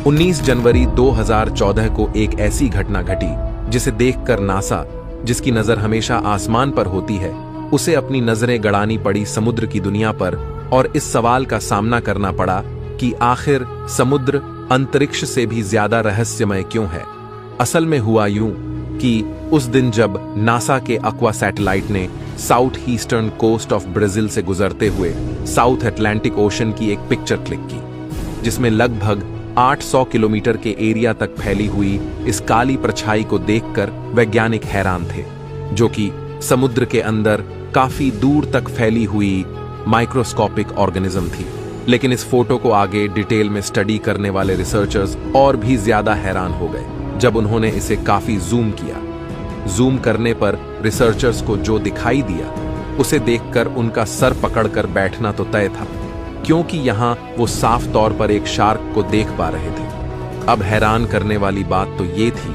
19 जनवरी 2014 को एक ऐसी घटना घटी जिसे देखकर नासा, जिसकी नजर हमेशा आसमान पर होती है, उसे अपनी नजरें गड़ानी पड़ी समुद्र की दुनिया पर और इस सवाल का सामना करना पड़ा कि आखिर समुद्र अंतरिक्ष से भी ज्यादा रहस्यमय क्यों है। असल में हुआ यूं कि उस दिन जब नासा के अक्वा सैटेलाइट ने south eastern coast of Brazil से गुजरते हुए साउथ अटलांटिक ओशन की एक पिक्चर क्लिक की, जिसमें लगभग 800 किलोमीटर के एरिया तक फैली हुई इस काली परछाई को देखकर वैज्ञानिक हैरान थे, जो कि समुद्र के अंदर काफी दूर तक फैली हुई माइक्रोस्कोपिक ऑर्गेनिज्म थी। लेकिन इस फोटो को आगे डिटेल में स्टडी करने वाले रिसर्चर्स और भी ज्यादा हैरान हो गए जब उन्होंने इसे काफी जूम किया। जूम करने पर रिसर्चर्स को जो दिखाई दिया उसे देखकर उनका सर पकड़कर बैठना तो तय था, क्योंकि यहां वो साफ तौर पर एक शार्क को देख पा रहे थे। अब हैरान करने वाली बात तो ये थी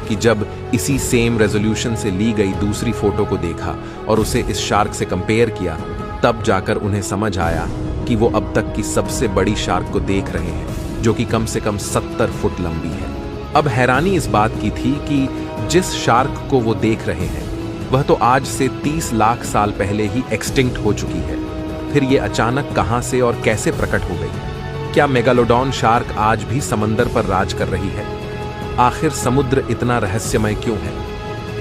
कि जब इसी सेम रेजोल्यूशन से ली गई दूसरी फोटो को देखा और उसे इस शार्क से कंपेयर किया, तब जाकर उन्हें समझ आया कि वो अब तक की सबसे बड़ी शार्क को देख रहे हैं, जो कि कम से कम 70 फुट लंबी है। अब हैरानी इस बात की थी कि जिस शार्क को वो देख रहे हैं वह तो आज से 30 लाख साल पहले ही एक्सटिंक्ट हो चुकी है। फिर ये अचानक कहां से और कैसे प्रकट हो गई? क्या मेगालोडॉन शार्क आज भी समंदर पर राज कर रही है? आखिर समुद्र इतना रहस्यमय क्यों है?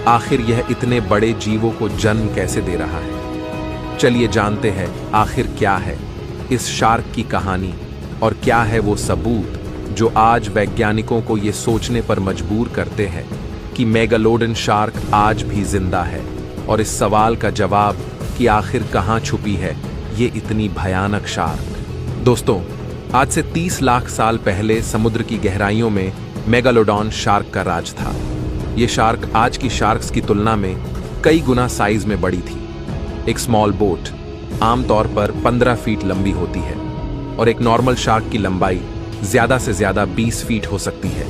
आखिर यह इतने बड़े जीवों को जन्म कैसे दे रहा है? चलिए जानते हैं आखिर क्या है इस शार्क की कहानी और क्या है वो सबूत जो आज वैज्ञानिकों को ये सोचने पर मजबूर करते हैं कि मेगालोडन शार्क आज भी जिंदा है, और इस सवाल का जवाब कि आखिर कहां छुपी है ये इतनी भयानक शार्क। दोस्तों, आज से 30 लाख साल पहले समुद्र की गहराइयों में मेगालोडॉन शार्क का राज था। ये शार्क आज की शार्क्स की तुलना में कई गुना साइज में बड़ी थी। एक स्मॉल बोट आमतौर पर 15 फीट लंबी होती है और एक नॉर्मल शार्क की लंबाई ज्यादा से ज्यादा 20 फीट हो सकती है,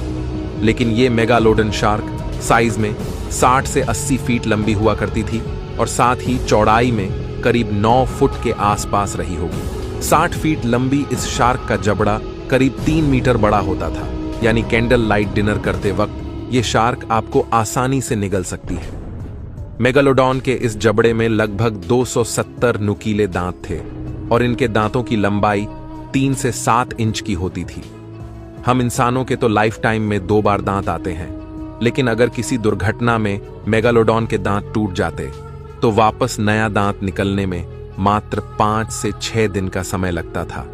लेकिन ये मेगालोडन शार्क साइज में 60 से 80 फीट लंबी हुआ करती थी और साथ ही चौड़ाई में करीब 9 फुट के आसपास रही होगी। 60 फीट लंबी इस शार्क का जबड़ा करीब 3 मीटर बड़ा होता था, यानी कैंडल लाइट डिनर करते वक्त ये शार्क आपको आसानी से निगल सकती है। मेगालोडॉन के इस जबड़े में लगभग 270 नुकीले दांत थे और इनके दांतों की लंबाई 3 से 7 इंच की होती थी। हम इंसानों के तो लाइफ टाइम में 2 बार दांत आते हैं, लेकिन अगर किसी दुर्घटना में मेगालोडॉन के दांत टूट जाते तो वापस नया दांत निकलने में मात्र 5 से 6 दिन का समय लगता था,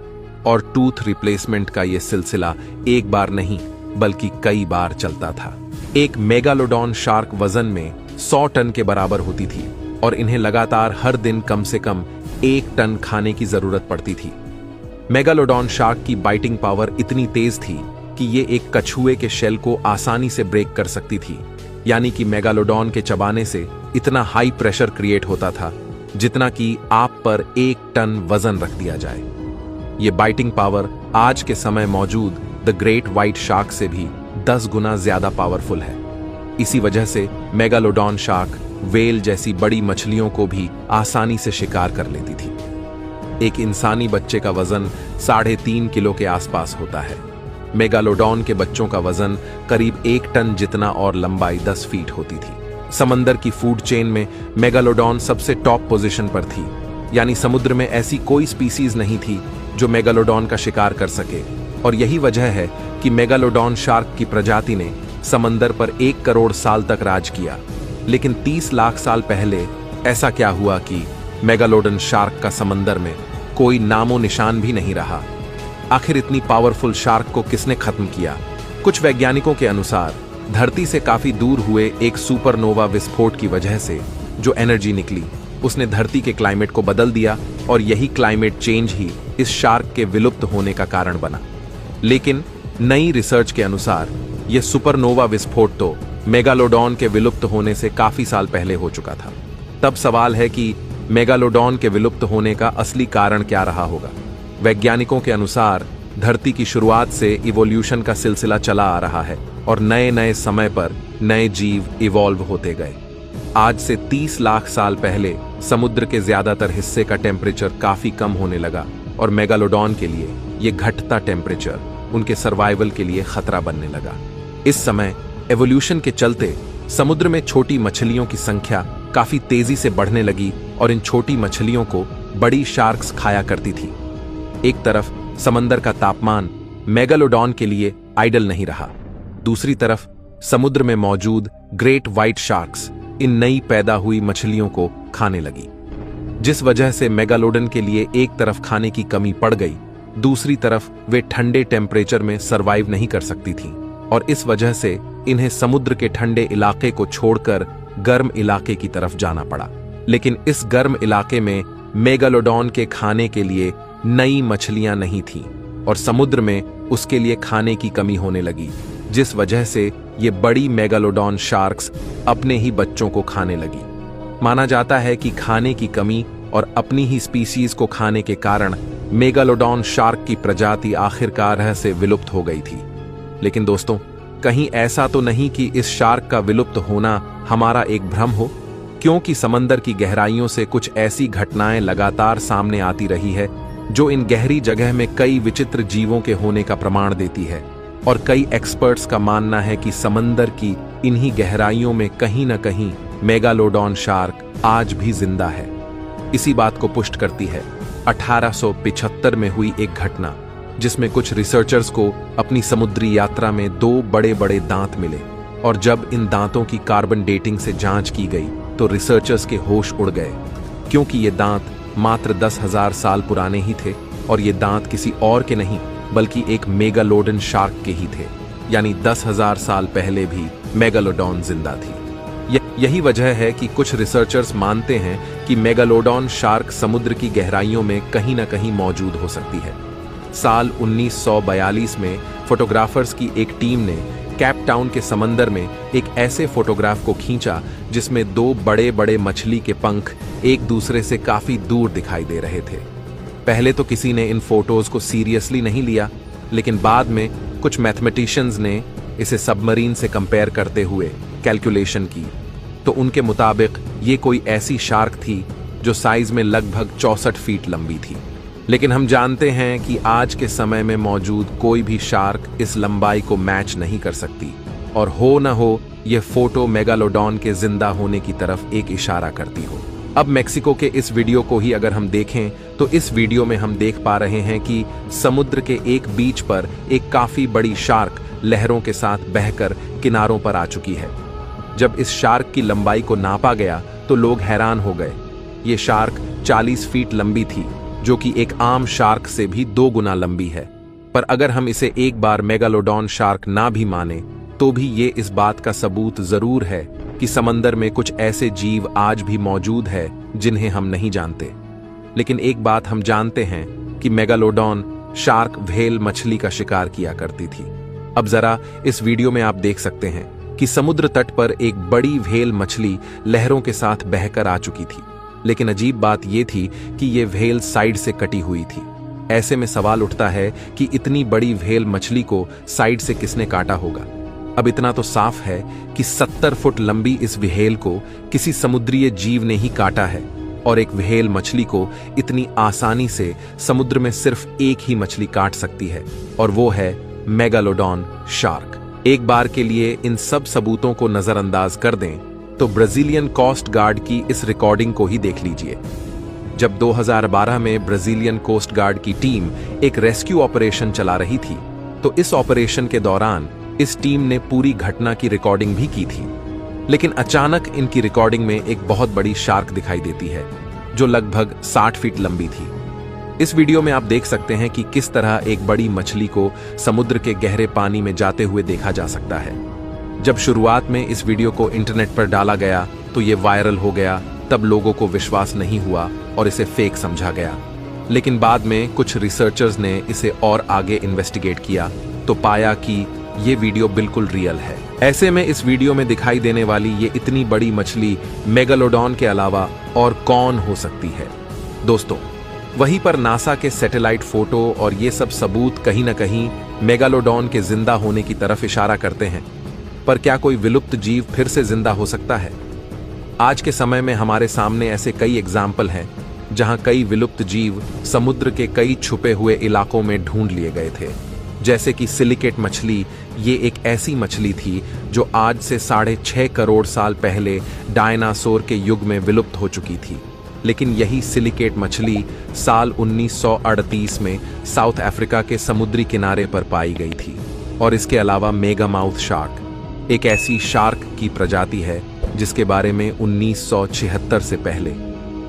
और टूथ रिप्लेसमेंट का यह सिलसिला एक बार नहीं बल्कि कई बार चलता था। एक मेगालोडॉन शार्क वजन में 100 टन के बराबर होती थी और इन्हें लगातार हर दिन कम से कम 1 टन खाने की जरूरत पड़ती थी। मेगालोडॉन शार्क की बाइटिंग पावर इतनी तेज थी कि ये एक कछुए के शेल को आसानी से ब्रेक कर सकती थी, यानी कि मेगालोडॉन के चबाने से इतना हाई प्रेशर क्रिएट होता था जितना कि आप पर 1 टन वजन रख दिया जाए। ये बाइटिंग पावर आज के समय मौजूद द ग्रेट व्हाइट शार्क से भी 10 गुना ज्यादा पावरफुल है। इसी वजह से मेगालोडॉन शार्क वेल जैसी बड़ी मछलियों को भी आसानी से शिकार कर लेती थी। एक इंसानी बच्चे का वजन 3.5 किलो के आसपास होता है। मेगालोडॉन के बच्चों का वजन करीब 1 टन जितना और लंबाई 10 फीट होती थी। समंदर की फूड चेन में मेगालोडॉन सबसे टॉप पोजीशन पर थी, यानी समुद्र में ऐसी कोई स्पीसीज नहीं थी जो मेगालोडॉन का शिकार कर सके, और यही वजह है कि मेगालोडॉन शार्क की प्रजाति ने समंदर पर 1 करोड़ साल तक राज किया। लेकिन 30 लाख साल पहले ऐसा क्या हुआ कि मेगालोडन शार्क का समंदर में कोई नामो निशान भी नहीं रहा? आखिर इतनी पावरफुल शार्क को किसने खत्म किया? कुछ वैज्ञानिकों के अनुसार धरती से काफी दूर हुए एक सुपरनोवा विस्फोट की वजह से जो एनर्जी निकली उसने धरती के क्लाइमेट को बदल दिया, और यही क्लाइमेट चेंज ही इस शार्क के विलुप्त होने का कारण बना। लेकिन नई रिसर्च के अनुसार यह सुपरनोवा विस्फोट तो मेगालोडॉन के विलुप्त होने से काफी साल पहले हो चुका था। तब सवाल है कि मेगालोडॉन के विलुप्त होने का असली कारण क्या रहा होगा? वैज्ञानिकों के अनुसार धरती की शुरुआत से इवोल्यूशन का सिलसिला चला आ रहा है और नए नए समय पर नए जीव इवॉल्व होते गए। आज से 30 लाख साल पहले समुद्र के ज्यादातर हिस्से का टेम्परेचर काफी कम होने लगा और मेगालोडॉन के लिए यह घटता टेम्परेचर उनके सर्वाइवल के लिए खतरा बनने लगा। इस समय एवोल्यूशन के चलते समुद्र में छोटी मछलियों की संख्या काफी तेजी से बढ़ने लगी और इन छोटी मछलियों को बड़ी शार्क्स खाया करती थी। एक तरफ समंदर का तापमान मेगालोडॉन के लिए आइडल नहीं रहा, दूसरी तरफ समुद्र में मौजूद ग्रेट व्हाइट शार्क्स इन नई पैदा हुई मछलियों को खाने लगी, जिस वजह से मेगालोडन के लिए एक तरफ खाने की कमी पड़ गई, दूसरी तरफ वे ठंडे टेम्परेचर में सरवाइव नहीं कर सकती थीं और इस वजह से इन्हें समुद्र के ठंडे इलाके को छोड़कर गर्म इलाके की तरफ जाना पड़ा। लेकिन इस गर्म इलाके में मेगालोडॉन के खाने के लिए नई मछलियां नहीं थीं और समुद्र में उसके लिए खाने की कमी होने लगी, जिस वजह से ये बड़ी मेगालोडॉन शार्क्स अपने ही बच्चों को खाने लगी। माना जाता है कि खाने की कमी और अपनी ही स्पीसीज को खाने के कारण मेगालोडॉन शार्क की प्रजाति आखिरकार से विलुप्त हो गई थी। लेकिन दोस्तों, कहीं ऐसा तो नहीं कि इस शार्क का विलुप्त होना हमारा एक भ्रम हो, क्योंकि समंदर की गहराइयों से कुछ ऐसी घटनाएं लगातार सामने आती रही है जो इन गहरी जगह में कई विचित्र जीवों के होने का प्रमाण देती है और कई एक्सपर्ट्स का मानना है कि समंदर की इन्हीं गहराइयों में कहीं न कहीं मेगालोडॉन शार्क आज भी जिंदा है। इसी बात को पुष्ट करती है 1875 में हुई एक घटना, जिसमें कुछ रिसर्चर्स को अपनी समुद्री यात्रा में 2 बड़े बड़े दांत मिले और जब इन दांतों की कार्बन डेटिंग से जांच की गई तो रिसर्चर्स के होश उड़ गए, क्योंकि ये दांत मात्र 10,000 साल पुराने ही थे और ये दांत किसी और के नहीं बल्कि एक मेगालोडन शार्क के ही थे, यानी 10,000 साल पहले भी मेगालोडॉन जिंदा थी। यही वजह है कि कुछ रिसर्चर्स मानते हैं कि मेगालोडॉन शार्क समुद्र की गहराइयों में कहीं न कहीं मौजूद हो सकती है। साल 1942 में फोटोग्राफर्स की एक टीम ने कैप टाउन के समंदर में एक ऐसे फोटोग्राफ को खींचा जिसमें 2 बड़े बड़े मछली के पंख एक दूसरे से काफी दूर दिखाई दे रहे थे। पहले तो किसी ने इन फोटोज को सीरियसली नहीं लिया, लेकिन बाद में कुछ मैथमेटिशियंस ने इसे सबमरीन से कंपेयर करते हुए कैलकुलेशन की, तो उनके मुताबिक ये कोई ऐसी शार्क थी जो साइज में लगभग 64 फीट लंबी थी। लेकिन हम जानते हैं कि आज के समय में मौजूद कोई भी शार्क इस लंबाई को मैच नहीं कर सकती और हो न हो ये फोटो मेगालोडॉन के जिंदा होने की तरफ एक इशारा करती हो। अब मेक्सिको के इस वीडियो को ही अगर हम देखें तो इस वीडियो में हम देख पा रहे हैं कि समुद्र के एक बीच पर एक काफी बड़ी शार्क लहरों के साथ बहकर किनारों पर आ चुकी है। जब इस शार्क की लंबाई को नापा गया तो लोग हैरान हो गए। ये शार्क 40 फीट लंबी थी, जो कि एक आम शार्क से भी 2 गुना लंबी है। पर अगर हम इसे एक बार मेगालोडॉन शार्क ना भी माने तो भी ये इस बात का सबूत जरूर है कि समंदर में कुछ ऐसे जीव आज भी मौजूद है जिन्हें हम नहीं जानते। लेकिन एक बात हम जानते हैं कि मेगालोडॉन शार्क व्हेल मछली का शिकार किया करती थी। अब जरा इस वीडियो में आप देख सकते हैं कि समुद्र तट पर एक बड़ी व्हेल मछली लहरों के साथ बहकर आ चुकी थी। लेकिन अजीब बात यह थी कि ये व्हेल साइड से कटी हुई थी। ऐसे में सवाल उठता है कि इतनी बड़ी व्हेल मछली को साइड से किसने काटा होगा। अब इतना तो साफ है कि 70 फुट लंबी इस व्हेल को किसी समुद्रीय जीव ने ही काटा है और एक व्हेल मछली को इतनी आसानी से समुद्र में सिर्फ एक ही मछली काट सकती है और वो है मेगालोडॉन शार्क। एक बार के लिए इन सब सबूतों को नजरअंदाज कर दें तो ब्राजीलियन कोस्ट गार्ड की इस रिकॉर्डिंग को ही देख लीजिए। जब 2012 में ब्राजीलियन कोस्ट गार्ड की टीम एक रेस्क्यू ऑपरेशन चला रही थी तो इस ऑपरेशन के दौरान इस टीम ने पूरी घटना की रिकॉर्डिंग भी की थी। लेकिन अचानक इनकी रिकॉर्डिंग में एक बहुत बड़ी शार्क दिखाई देती है जो लगभग 60 फीट लंबी थी। इस वीडियो में आप देख सकते हैं कि किस तरह एक बड़ी मछली को समुद्र के गहरे पानी में जाते हुए देखा जा सकता है। जब शुरुआत में इस वीडियो को इंटरनेट पर डाला गया तो ये वायरल हो गया, तब लोगों को विश्वास नहीं हुआ और इसे फेक समझा गया। लेकिन बाद में कुछ रिसर्चर्स ने इसे और आगे इन्वेस्टिगेट किया तो पाया कि ये वीडियो बिल्कुल रियल है। ऐसे में इस वीडियो में दिखाई देने वाली ये इतनी बड़ी मछली मेगालोडॉन के अलावा और कौन हो सकती है। दोस्तों, वहीं पर नासा के सैटेलाइट फोटो और ये सब सबूत कहीं न कहीं मेगालोडॉन के जिंदा होने की तरफ इशारा करते हैं। पर क्या कोई विलुप्त जीव फिर से जिंदा हो सकता है? आज के समय में हमारे सामने ऐसे कई एग्जाम्पल हैं जहां कई विलुप्त जीव समुद्र के कई छुपे हुए इलाकों में ढूंढ लिए गए थे। जैसे कि सिलिकेट मछली। ये एक ऐसी मछली थी जो आज से 6.5 करोड़ साल पहले डायनासोर के युग में विलुप्त हो चुकी थी। लेकिन यही सिलिकेट मछली साल 1938 में साउथ अफ्रीका के समुद्री किनारे पर पाई गई थी। और इसके अलावा मेगामाउथ शार्क एक ऐसी शार्क की प्रजाति है जिसके बारे में 1976 से पहले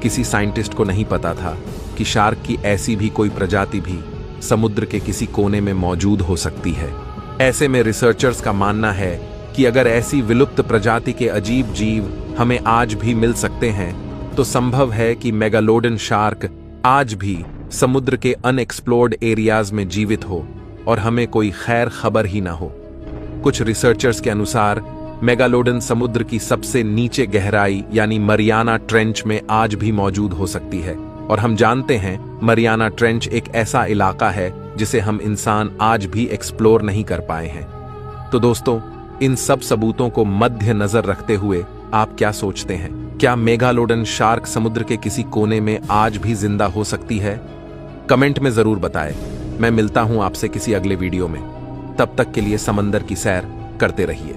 किसी साइंटिस्ट को नहीं पता था कि शार्क की ऐसी भी कोई प्रजाति भी समुद्र के किसी कोने में मौजूद हो सकती है। ऐसे में रिसर्चर्स का मानना है कि अगर ऐसी विलुप्त प्रजाति के अजीब जीव हमें आज भी मिल सकते हैं तो संभव है कि मेगालोडन शार्क आज भी समुद्र के अनएक्सप्लोर्ड एरियाज में जीवित हो और हमें कोई खैर खबर ही ना हो। कुछ रिसर्चर्स के अनुसार मेगालोडन समुद्र की सबसे नीचे गहराई यानी मरियाना ट्रेंच में आज भी मौजूद हो सकती है। और हम जानते हैं मरियाना ट्रेंच एक ऐसा इलाका है जिसे हम इंसान आज भी एक्सप्लोर नहीं कर पाए हैं। तो दोस्तों, इन सब सबूतों को मध्य नजर रखते हुए आप क्या सोचते हैं? क्या मेगालोडन शार्क समुद्र के किसी कोने में आज भी जिंदा हो सकती है? कमेंट में जरूर बताएं। मैं मिलता हूं आपसे किसी अगले वीडियो में। तब तक के लिए समंदर की सैर करते रहिए।